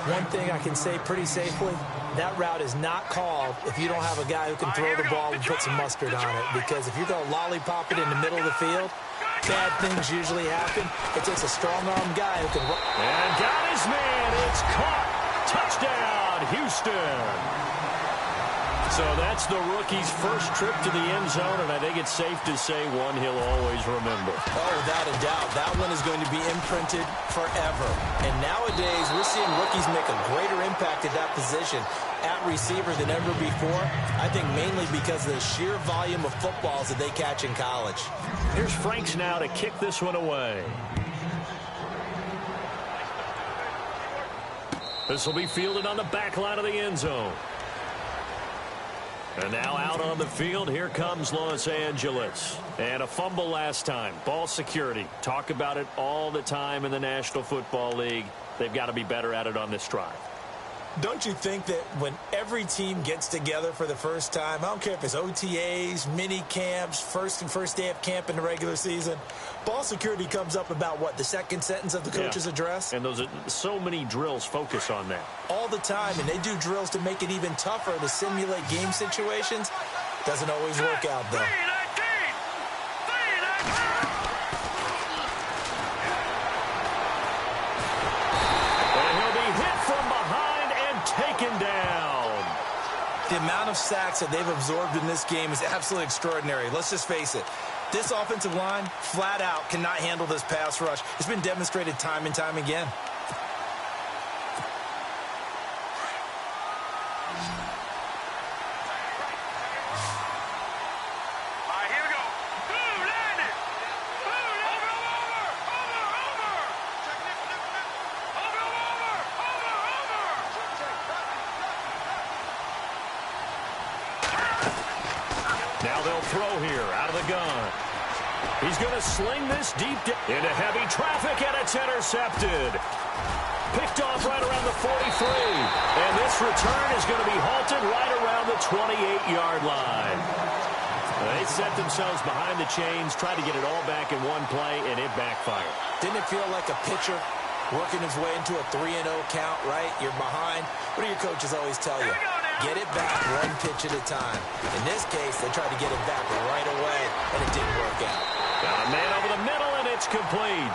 One thing I can say pretty safely, that route is not called if you don't have a guy who can throw the ball and put some mustard on it. Because if you're going to lollipop it in the middle of the field, bad things usually happen. It takes a strong-arm guy who can run. And got his man. It's caught. Touchdown, Houston. So that's the rookie's first trip to the end zone, and I think it's safe to say one he'll always remember. Oh, without a doubt, that one is going to be imprinted forever. And nowadays, we're seeing rookies make a greater impact at that position at receiver than ever before. I think mainly because of the sheer volume of footballs that they catch in college. Here's Franks now to kick this one away. This will be fielded on the back line of the end zone. And now out on the field, here comes Los Angeles. And a fumble last time. Ball security. Talk about it all the time in the National Football League. They've got to be better at it on this drive. Don't you think that when every team gets together for the first time, I don't care if it's OTAs, mini camps, first day of camp in the regular season, ball security comes up about what, the second sentence of the coach's address? And those are so many drills focus on that. All the time, and they do drills to make it even tougher to simulate game situations. Doesn't always work out, though. Taken down. The amount of sacks that they've absorbed in this game is absolutely extraordinary. Let's just face it. This offensive line, flat out, cannot handle this pass rush. It's been demonstrated time and time again. Throw here out of the gun. He's going to sling this deep into heavy traffic, and it's intercepted. Picked off right around the 43. And this return is going to be halted right around the 28-yard line. They set themselves behind the chains, tried to get it all back in one play, and it backfired. Didn't it feel like a pitcher working his way into a 3-0 count, right? You're behind. What do your coaches always tell you? Get it back one pitch at a time. In this case, they tried to get it back right away, and it didn't work out. Got a man over the middle, and it's complete.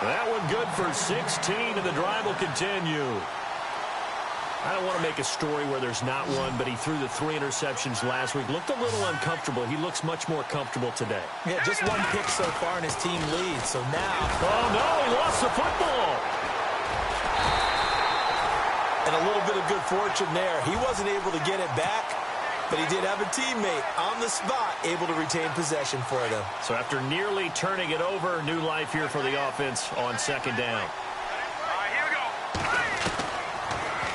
That one good for 16, and the drive will continue. I don't want to make a story where there's not one, but he threw the 3 interceptions last week. Looked a little uncomfortable. He looks much more comfortable today. Yeah, just one pick so far, and his team leads. So now... Oh, no, he lost the football. And a little bit of good fortune there. He wasn't able to get it back, but he did have a teammate on the spot able to retain possession for them. So after nearly turning it over, new life here for the offense on second down. Here we go.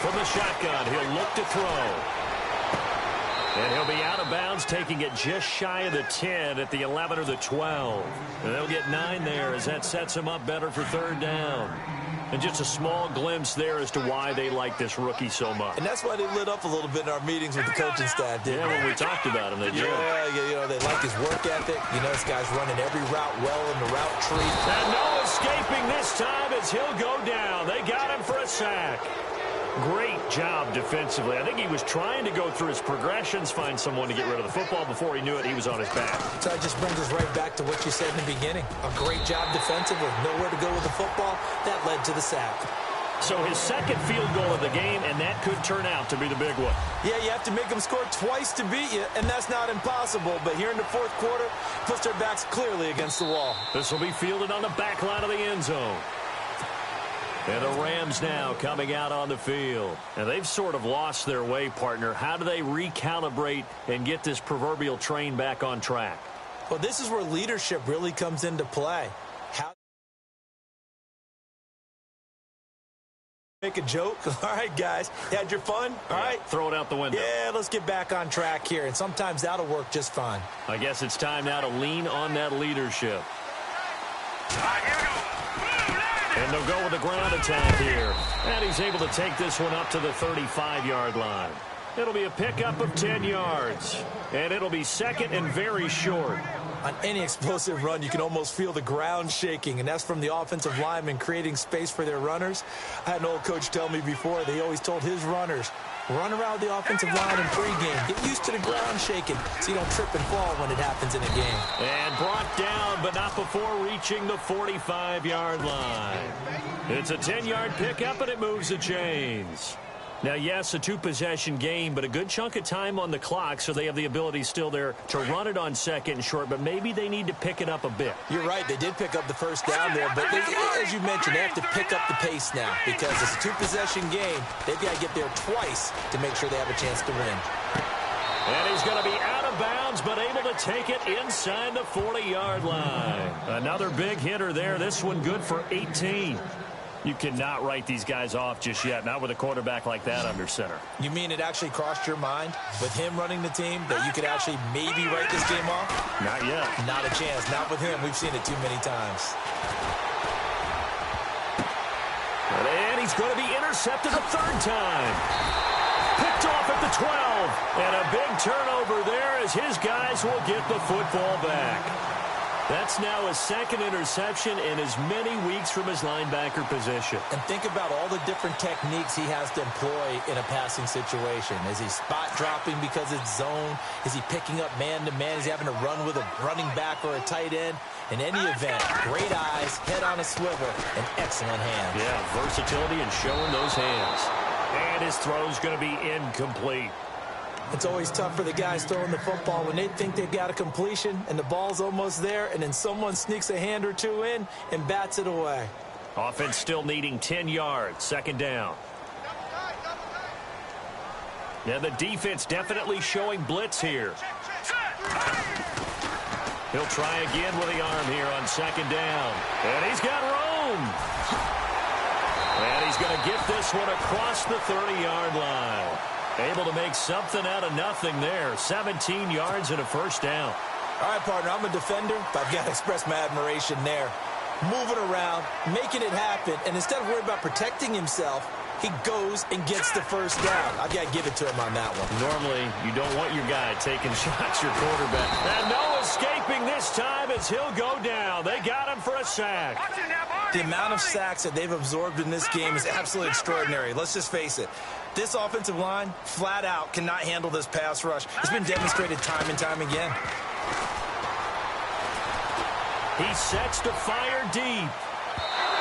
From the shotgun, he'll look to throw. And he'll be out of bounds, taking it just shy of the 10 at the 11 or the 12. And they'll get 9 there as that sets him up better for third down. And just a small glimpse there as to why they like this rookie so much. And that's why they lit up a little bit in our meetings with the coaching staff, didn't they? Yeah, when we talked about him, they did. Yeah, you know, they like his work ethic. You know, this guy's running every route well in the route tree. And no escaping this time as he'll go down. They got him for a sack. Great job defensively. I think he was trying to go through his progressions, find someone to get rid of the football. Before he knew it, he was on his back. So it just brings us right back to what you said in the beginning. A great job defensively. Nowhere to go with the football. That led to the sack. So his second field goal of the game, and that could turn out to be the big one. Yeah, you have to make them score twice to beat you, and that's not impossible. But here in the fourth quarter, puts their backs clearly against the wall. This will be fielded on the back line of the end zone. And the Rams now coming out on the field. And they've sort of lost their way, partner. How do they recalibrate and get this proverbial train back on track? Well, this is where leadership really comes into play. How make a joke? All right, guys. You had your fun? All right. Throw it out the window. Yeah, let's get back on track here. And sometimes that'll work just fine. I guess it's time now to lean on that leadership. Here we go. And they'll go with the ground attack here. And he's able to take this one up to the 35-yard line. It'll be a pickup of 10 yards. And it'll be second and very short. On any explosive run, you can almost feel the ground shaking, and that's from the offensive linemen creating space for their runners. I had an old coach tell me before, they always told his runners, run around the offensive line in pregame. Get used to the ground shaking so you don't trip and fall when it happens in a game. And brought down, but not before reaching the 45-yard line. It's a 10-yard pickup, and it moves the chains. Now, yes, a two-possession game, but a good chunk of time on the clock, so they have the ability still there to run it on second and short, but maybe they need to pick it up a bit. You're right. They did pick up the first down there, but as you mentioned, they have to pick up the pace now because it's a two-possession game. They've got to get there twice to make sure they have a chance to win. And he's going to be out of bounds, but able to take it inside the 40-yard line. Another big hitter there. This one good for 18. You cannot write these guys off just yet, not with a quarterback like that under center. You mean it actually crossed your mind with him running the team that you could actually maybe write this game off? Not yet. Not a chance. Not with him. We've seen it too many times. And he's going to be intercepted a third time. Picked off at the 12. And a big turnover there as his guys will get the football back. That's now his second interception in as many weeks from his linebacker position. And think about all the different techniques he has to employ in a passing situation. Is he spot dropping because it's zone? Is he picking up man-to-man? Is he having to run with a running back or a tight end? In any event, great eyes, head on a swivel, and excellent hands. Yeah, versatility and showing those hands. And his throw's going to be incomplete. It's always tough for the guys throwing the football when they think they've got a completion and the ball's almost there, and then someone sneaks a hand or two in and bats it away. Offense still needing 10 yards, second down. Yeah, the defense definitely showing blitz here. He'll try again with the arm here on second down. And he's got room. And he's going to get this one across the 30-yard line. Able to make something out of nothing there. 17 yards and a first down. All right, partner, I'm a defender, but I've got to express my admiration there. Moving around, making it happen, and instead of worrying about protecting himself, he goes and gets the first down. I've got to give it to him on that one. Normally, you don't want your guy taking shots, your quarterback. And no escaping this time as he'll go down. They got him for a sack. The amount of sacks that they've absorbed in this game is absolutely extraordinary. Let's just face it. This offensive line, flat out, cannot handle this pass rush. It's been demonstrated time and time again. He sets to fire deep.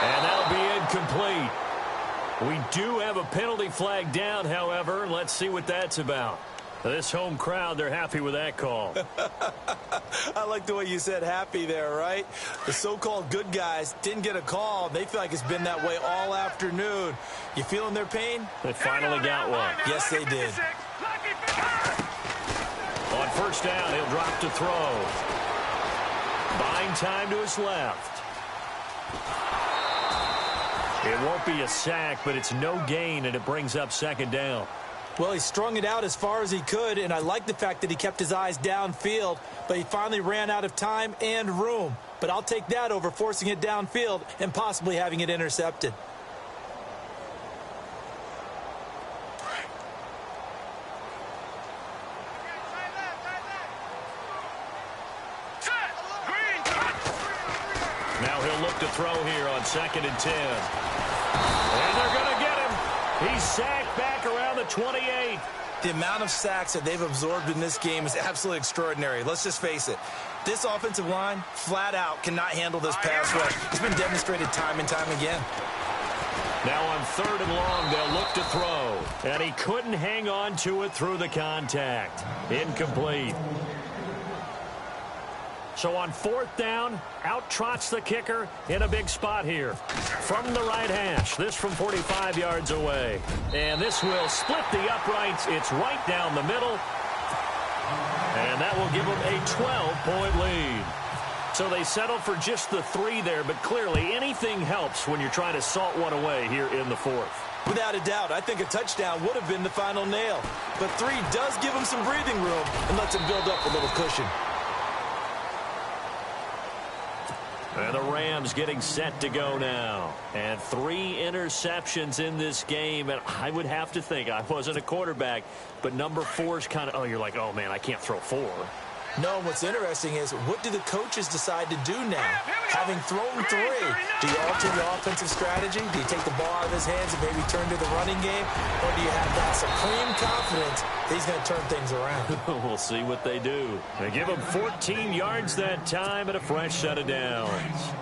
And that'll be incomplete. We do have a penalty flag down, however. Let's see what that's about. This home crowd, they're happy with that call. I like the way you said happy there, right? The so-called good guys didn't get a call. They feel like it's been that way all afternoon. You feeling their pain? They finally got one. Yes, they did. On first down, he'll drop to throw. Buying time to his left. It won't be a sack, but it's no gain, and it brings up second down. Well, he strung it out as far as he could, and I like the fact that he kept his eyes downfield, but he finally ran out of time and room. But I'll take that over forcing it downfield and possibly having it intercepted. Now he'll look to throw here on 2nd and 10. And they're going to get him. He's sacked back around the 28. The amount of sacks that they've absorbed in this game is absolutely extraordinary. Let's just face it. This offensive line, flat out, cannot handle this pass rush. It's been demonstrated time and time again. Now on 3rd and long, they'll look to throw. And he couldn't hang on to it through the contact. Incomplete. So on 4th down, out trots the kicker in a big spot here. From the right hash, this from 45 yards away. And this will split the uprights. It's right down the middle. And that will give them a 12-point lead. So they settled for just the 3 there, but clearly anything helps when you're trying to salt one away here in the 4th. Without a doubt, I think a touchdown would have been the final nail. But 3 does give them some breathing room and lets them build up a little cushion. And the Rams getting set to go now. And 3 interceptions in this game. And I would have to think, I wasn't a quarterback, but number 4 is kind of, you're like, oh, man, I can't throw 4. No, what's interesting is what do the coaches decide to do now? Having thrown 3, do you alter your offensive strategy? Do you take the ball out of his hands and maybe turn to the running game? Or do you have that supreme confidence that he's going to turn things around? We'll see what they do. They give him 14 yards that time and a fresh set of downs.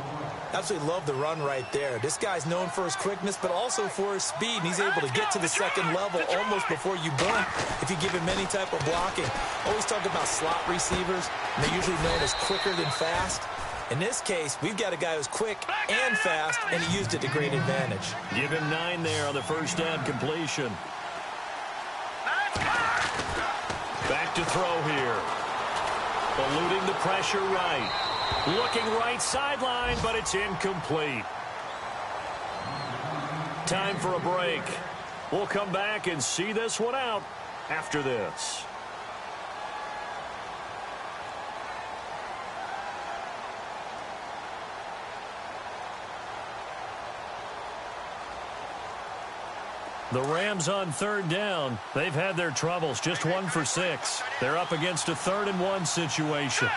Absolutely love the run right there. This guy's known for his quickness, but also for his speed, and he's able to get to the second level almost before you blink if you give him any type of blocking. Always talk about slot receivers, and they're usually known as quicker than fast. In this case, we've got a guy who's quick and fast, and he used it to great advantage. Give him 9 there on the first down completion. Back to throw here. Eluding the pressure right. Looking right sideline, but it's incomplete. Time for a break. We'll come back and see this one out after this. The Rams on third down. They've had their troubles, just 1 for 6. They're up against a 3rd-and-1 situation.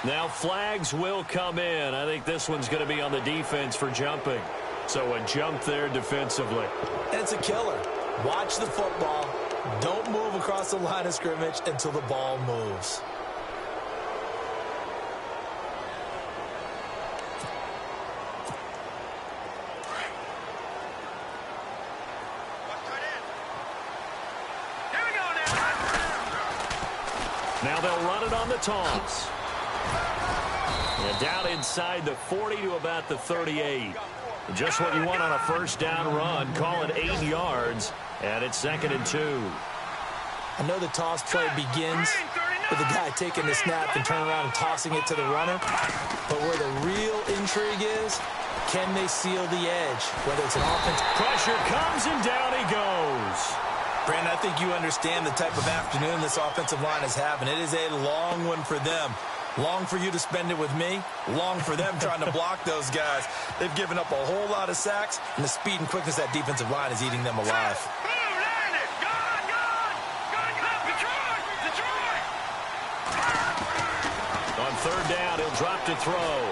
Now flags will come in. I think this one's going to be on the defense for jumping. So a jump there defensively. And it's a killer. Watch the football. Don't move across the line of scrimmage until the ball moves. Now they'll run it on the toss. And down inside the 40 to about the 38. Just what you want on a first down run. Call it 8 yards. And it's 2nd and 2. I know the toss play begins with the guy taking the snap and turning around and tossing it to the runner. But where the real intrigue is, can they seal the edge? Whether it's an offense. Pressure comes and down he goes. Brandon, I think you understand the type of afternoon this offensive line is having. It is a long one for them. Long for you to spend it with me. Long for them trying to block those guys. They've given up a whole lot of sacks, and the speed and quickness of that defensive line is eating them alive. On third down, he'll drop to throw.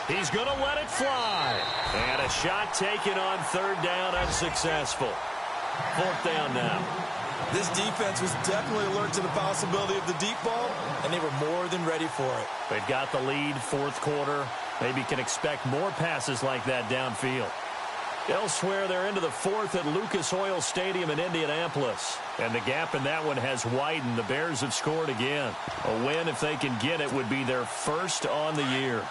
He's going to let it fly. And a shot taken on third down, unsuccessful. 4th down now. This defense was definitely alert to the possibility of the deep ball, and they were more than ready for it. They've got the lead, 4th quarter. Maybe can expect more passes like that downfield. Elsewhere, they're into the 4th at Lucas Oil Stadium in Indianapolis. And the gap in that one has widened. The Bears have scored again. A win, if they can get it, would be their first on the year.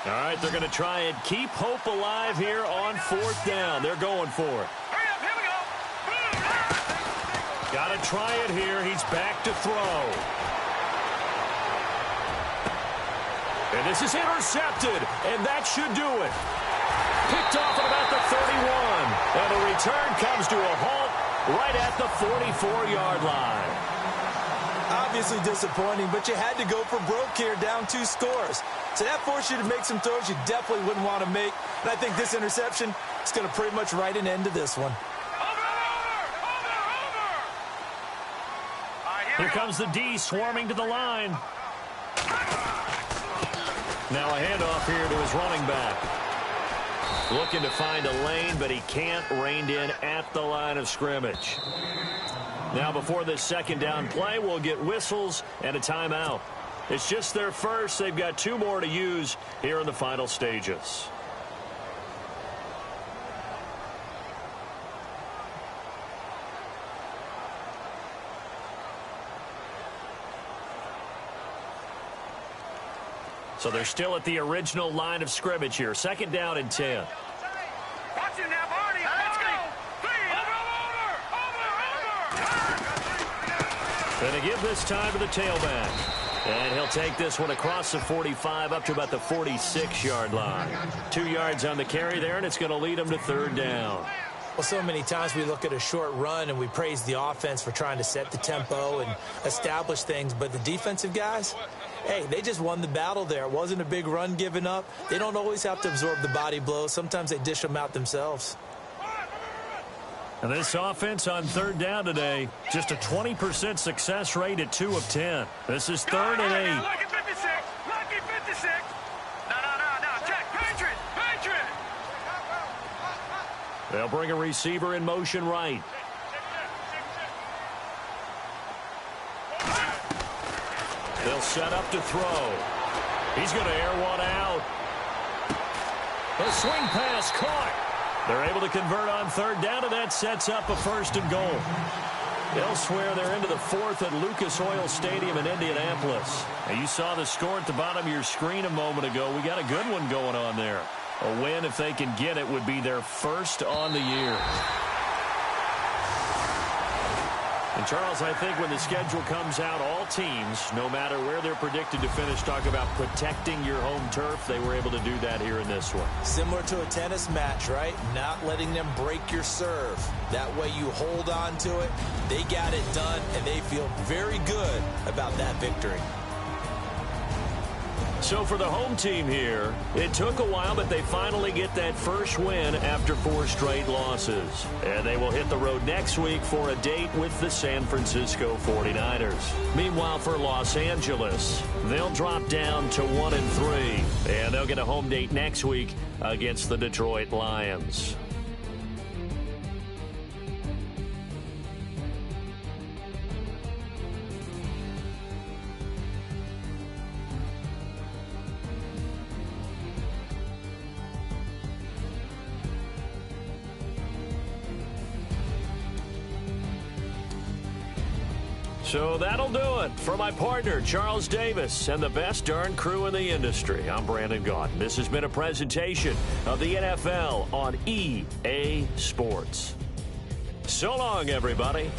All right, they're going to try and keep hope alive here on 4th down. They're going for it. Got to try it here. He's back to throw. And this is intercepted, and that should do it. Picked off at about the 31, and the return comes to a halt right at the 44-yard line. Obviously disappointing, but you had to go for broke here, down 2 scores. So that forced you to make some throws you definitely wouldn't want to make. And I think this interception is going to pretty much write an end to this one. Here comes the D swarming to the line. Now a handoff here to his running back. Looking to find a lane, but he can't. Reined in at the line of scrimmage. Now before this 2nd down play, we'll get whistles and a timeout. It's just their first. They've got 2 more to use here in the final stages. So they're still at the original line of scrimmage here. 2nd down and 10. Watch him now, Barney. Let's go. Going to give this time to the tailback. And he'll take this one across the 45 up to about the 46-yard line. 2 yards on the carry there, and it's going to lead him to 3rd down. Well, so many times we look at a short run and we praise the offense for trying to set the tempo and establish things, but the defensive guys, hey, they just won the battle there. It wasn't a big run given up. They don't always have to absorb the body blows. Sometimes they dish them out themselves. And this offense on 3rd down today, just a 20% success rate at 2 of 10. This is 3rd and 8. Lucky 56. Lucky 56. No. Check. Patriot. They'll bring a receiver in motion right. They'll set up to throw. He's going to air one out. The swing pass caught. They're able to convert on third down, and that sets up a first and goal. Elsewhere, they're into the fourth at Lucas Oil Stadium in Indianapolis. Now, you saw the score at the bottom of your screen a moment ago. We got a good one going on there. A win, if they can get it, would be their first on the year. And, Charles, I think when the schedule comes out, all teams, no matter where they're predicted to finish, talk about protecting your home turf. They were able to do that here in this one. Similar to a tennis match, right? Not letting them break your serve. That way you hold on to it. They got it done, and they feel very good about that victory. So for the home team here, it took a while, but they finally get that first win after 4 straight losses. And they will hit the road next week for a date with the San Francisco 49ers. Meanwhile, for Los Angeles, they'll drop down to 1-3. And they'll get a home date next week against the Detroit Lions. So that'll do it. For my partner, Charles Davis, and the best darn crew in the industry, I'm Brandon Gaudin. This has been a presentation of the NFL on EA Sports. So long, everybody.